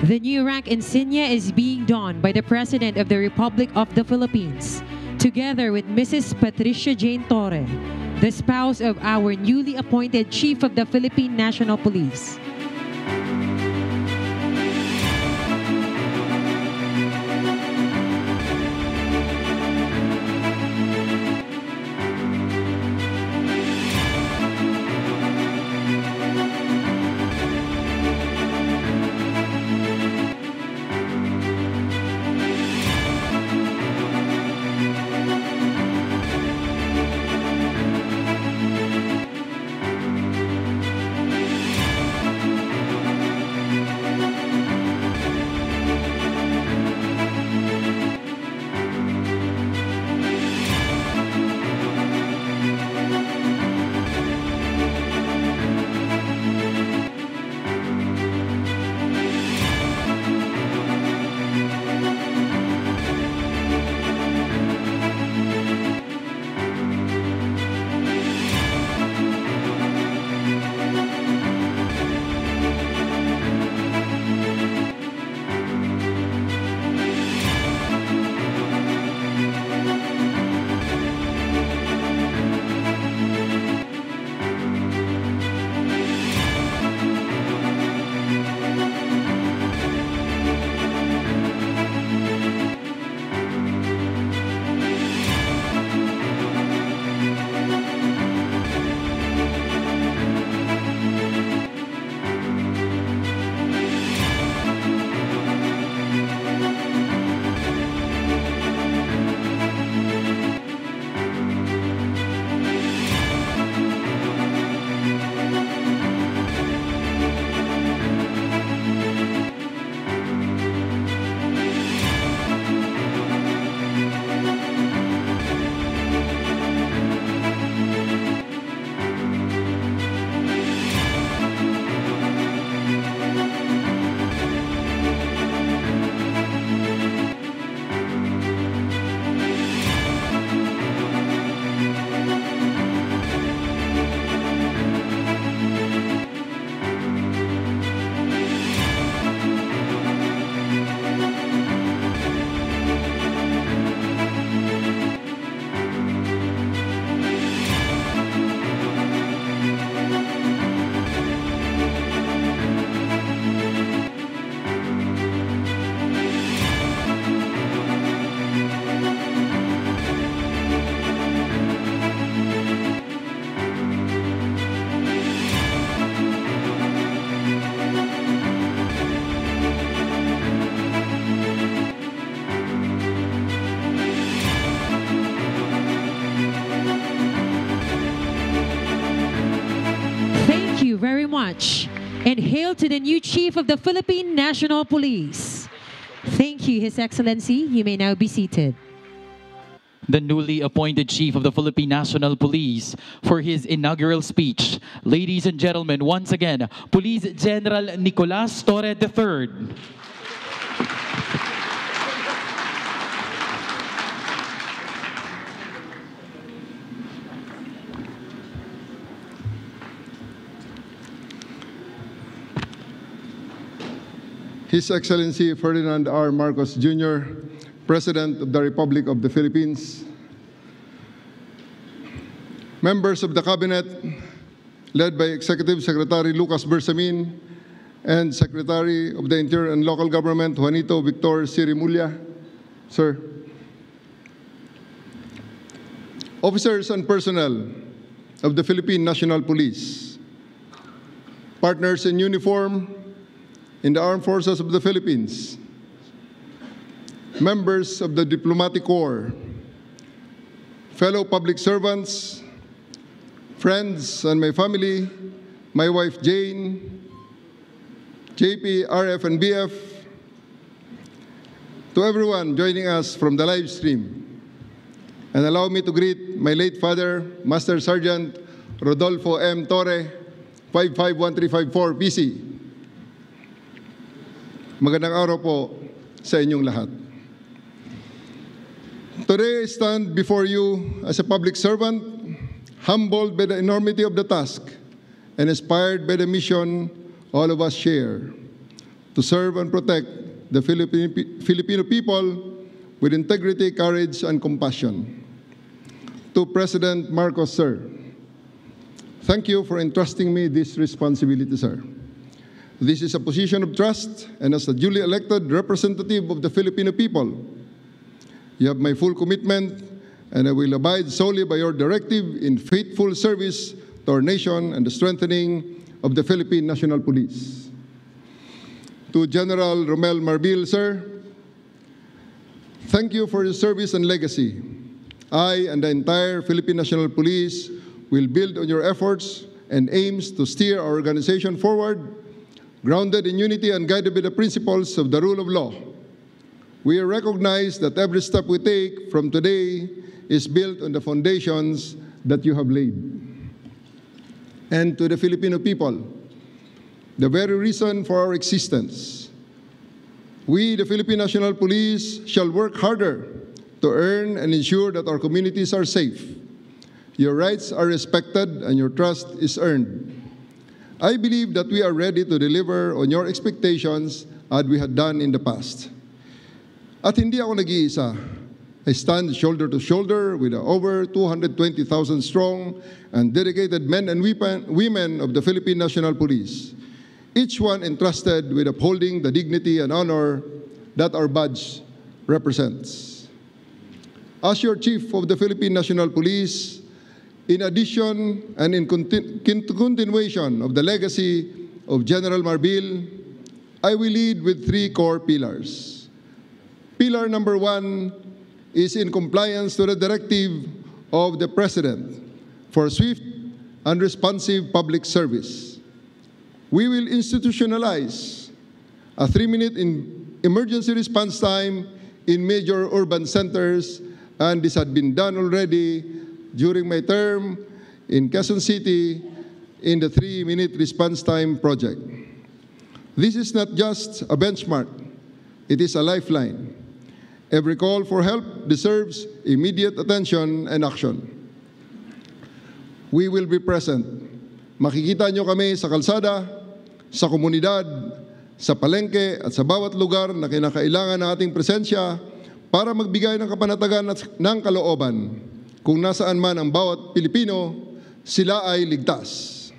The new rank insignia is being donned by the President of the Republic of the Philippines, together with Mrs. Patricia Jane Torre, the spouse of our newly appointed Chief of the Philippine National Police. Very much, and hail to the new Chief of the Philippine National Police. Thank you, His Excellency. You may now be seated. The newly appointed Chief of the Philippine National Police for his inaugural speech. Ladies and gentlemen, once again, Police General Nicolas Torre III. His Excellency Ferdinand R. Marcos Jr., President of the Republic of the Philippines, members of the Cabinet, led by Executive Secretary Lucas Bersamin and Secretary of the Interior and Local Government, Juanito Victor Sirimulia, sir, officers and personnel of the Philippine National Police, partners in uniform in the Armed Forces of the Philippines, members of the Diplomatic Corps, fellow public servants, friends and my family, my wife Jane, JP, RF, and BF, to everyone joining us from the live stream. And allow me to greet my late father, Master Sergeant Rodolfo M. Torre, 551354 PC. Magandang araw po sa inyong lahat. Today I stand before you as a public servant, humbled by the enormity of the task and inspired by the mission all of us share. to serve and protect the Filipino people with integrity, courage, and compassion. To President Marcos, sir, thank you for entrusting me this responsibility, sir. This is a position of trust, and as a duly elected representative of the Filipino people, you have my full commitment, and I will abide solely by your directive in faithful service to our nation and the strengthening of the Philippine National Police. To General Romel Marbil, sir, thank you for your service and legacy. I and the entire Philippine National Police will build on your efforts and aims to steer our organization forward, grounded in unity and guided by the principles of the rule of law. We recognize that every step we take from today is built on the foundations that you have laid. And to the Filipino people, the very reason for our existence, we, the Philippine National Police, shall work harder to earn and ensure that our communities are safe, your rights are respected, and your trust is earned. I believe that we are ready to deliver on your expectations as we had done in the past. At hindi ako nag-iisa. I stand shoulder to shoulder with the over 220,000 strong and dedicated men and women of the Philippine National Police, each one entrusted with upholding the dignity and honor that our badge represents. As your Chief of the Philippine National Police, in addition and in continuation of the legacy of General Marbil, I will lead with three core pillars. Pillar number one is in compliance to the directive of the President for swift and responsive public service. We will institutionalize a 3-minute emergency response time in major urban centers, and this had been done already during my term in Quezon City in the 3-minute response time project. This is not just a benchmark, it is a lifeline. Every call for help deserves immediate attention and action. We will be present. Makikita nyo kami sa kalsada, sa komunidad, sa palengke at sa bawat lugar na kinakailangan ng ating presensya para magbigay ng kapanatagan at ng kalooban. Kung nasaan man ang bawat Pilipino, sila ay ligtas.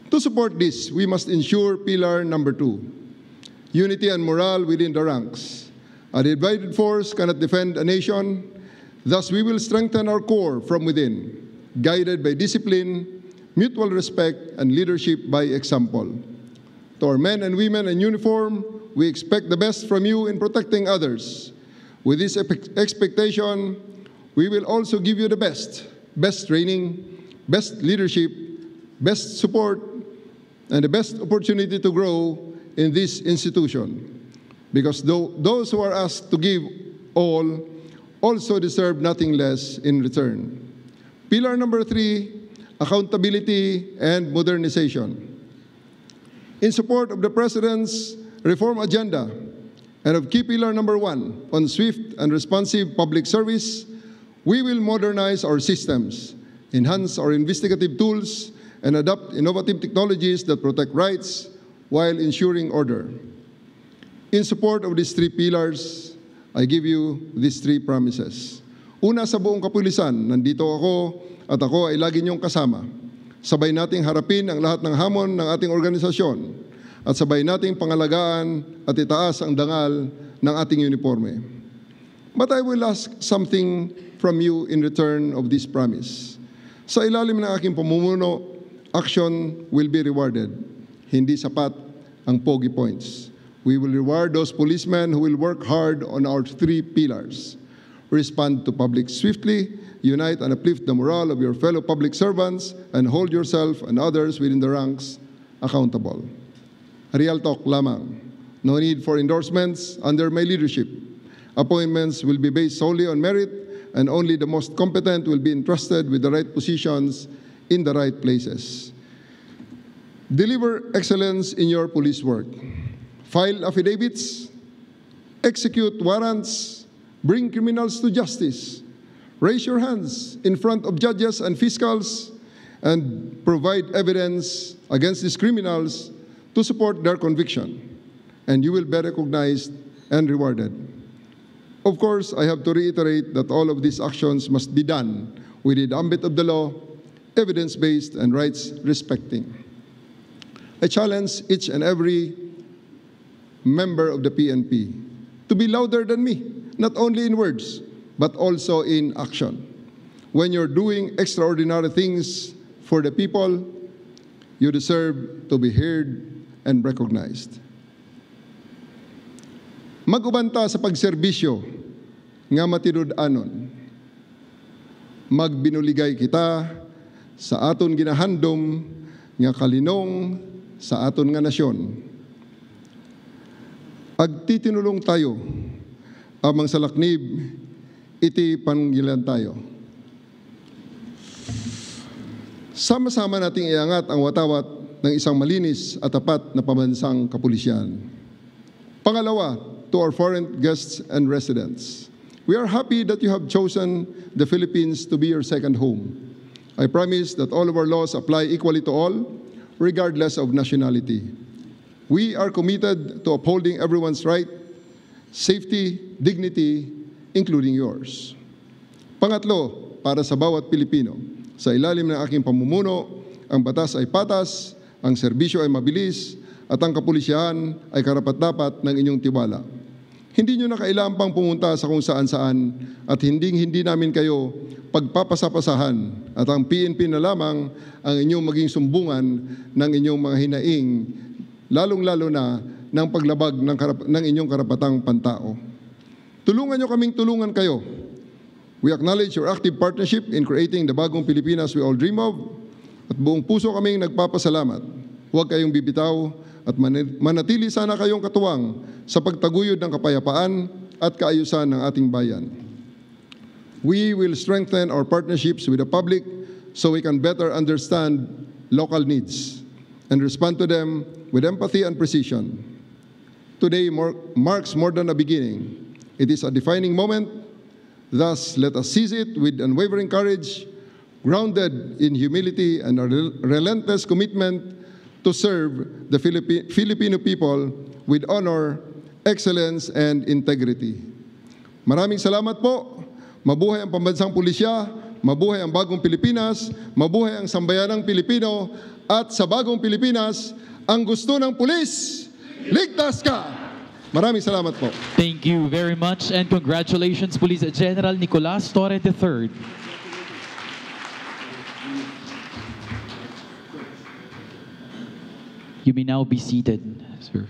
To support this, we must ensure pillar number 2, unity and morale within the ranks. A divided force cannot defend a nation, thus we will strengthen our core from within, guided by discipline, mutual respect, and leadership by example. To our men and women in uniform, we expect the best from you in protecting others. With this expectation, we will also give you the best training, best leadership, best support, and the best opportunity to grow in this institution. Because those who are asked to give all also deserve nothing less in return. Pillar number 3, accountability and modernization. In support of the President's reform agenda and of key pillar number 1 on swift and responsive public service, we will modernize our systems, enhance our investigative tools, and adopt innovative technologies that protect rights while ensuring order. In support of these 3 pillars, I give you these 3 promises. Una, sa buong kapulisan, nandito ako at ako ay lagi niyong kasama. Sabay nating harapin ang lahat ng hamon ng ating organisasyon at sabay nating pangalagaan at itaas ang dangal ng ating uniforme. But I will ask something from you in return of this promise. Sa ilalim ng aking pamumuno, action will be rewarded. Hindi sapat ang pogi points. We will reward those policemen who will work hard on our 3 pillars. Respond to public swiftly, unite and uplift the morale of your fellow public servants, and hold yourself and others within the ranks accountable. Real talk lamang. No need for endorsements under my leadership. Appointments will be based solely on merit, and only the most competent will be entrusted with the right positions in the right places. Deliver excellence in your police work. File affidavits, execute warrants, bring criminals to justice, raise your hands in front of judges and fiscals, and provide evidence against these criminals to support their conviction. and you will be recognized and rewarded. Of course, I have to reiterate that all of these actions must be done within the ambit of the law, evidence-based, and rights-respecting. I challenge each and every member of the PNP to be louder than me, not only in words, but also in action. When you're doing extraordinary things for the people, you deserve to be heard and recognized. Magubanta sa pagserbisyo nga matinud-anon. Magbinuligay kita sa aton ginahandom nga kalinong sa aton nga nasyon. Agtitinulong tayo amang salaknib iti panggilan tayo. Sama-sama nating iangat ang watawat ng isang malinis at tapat na pambansang kapulisyan. Pangalawa, to our foreign guests and residents, we are happy that you have chosen the Philippines to be your second home. I promise that all of our laws apply equally to all, regardless of nationality. We are committed to upholding everyone's right, safety, dignity, including yours. Pangatlo, para sa bawat Pilipino, sa ilalim ng aking pamumuno, ang batas ay patas, ang serbisyo ay mabilis, at ang kapulisyahan ay karapat-dapat ng inyong tiwala. Hindi nyo na kailangan pang pumunta sa kung saan-saan at hindi namin kayo pagpapasapasahan at ang PNP na lamang ang inyong maging sumbungan ng inyong mga hinaing, lalong-lalo na ng paglabag ng inyong karapatang pantao. Tulungan nyo kaming tulungan kayo. We acknowledge your active partnership in creating the bagong Pilipinas we all dream of at buong puso kaming nagpapasalamat. Huwag kayong bibitaw at manatili sana kayong katuwang sa pagtaguyod ng kapayapaan at kaayusan ng ating bayan. We will strengthen our partnerships with the public so we can better understand local needs and respond to them with empathy and precision. Today marks more than a beginning. It is a defining moment. Thus, let us seize it with unwavering courage, grounded in humility and a relentless commitment to serve the Filipino people with honor, excellence, and integrity. Maraming salamat po. Mabuhay ang pambansang pulisya, mabuhay ang bagong Pilipinas, mabuhay ang sambayanang Pilipino, at sa bagong Pilipinas, ang gusto ng pulis, ligtas ka! Maraming salamat po. Thank you very much and congratulations, Police General Nicolas Torre III. You may now be seated, sir.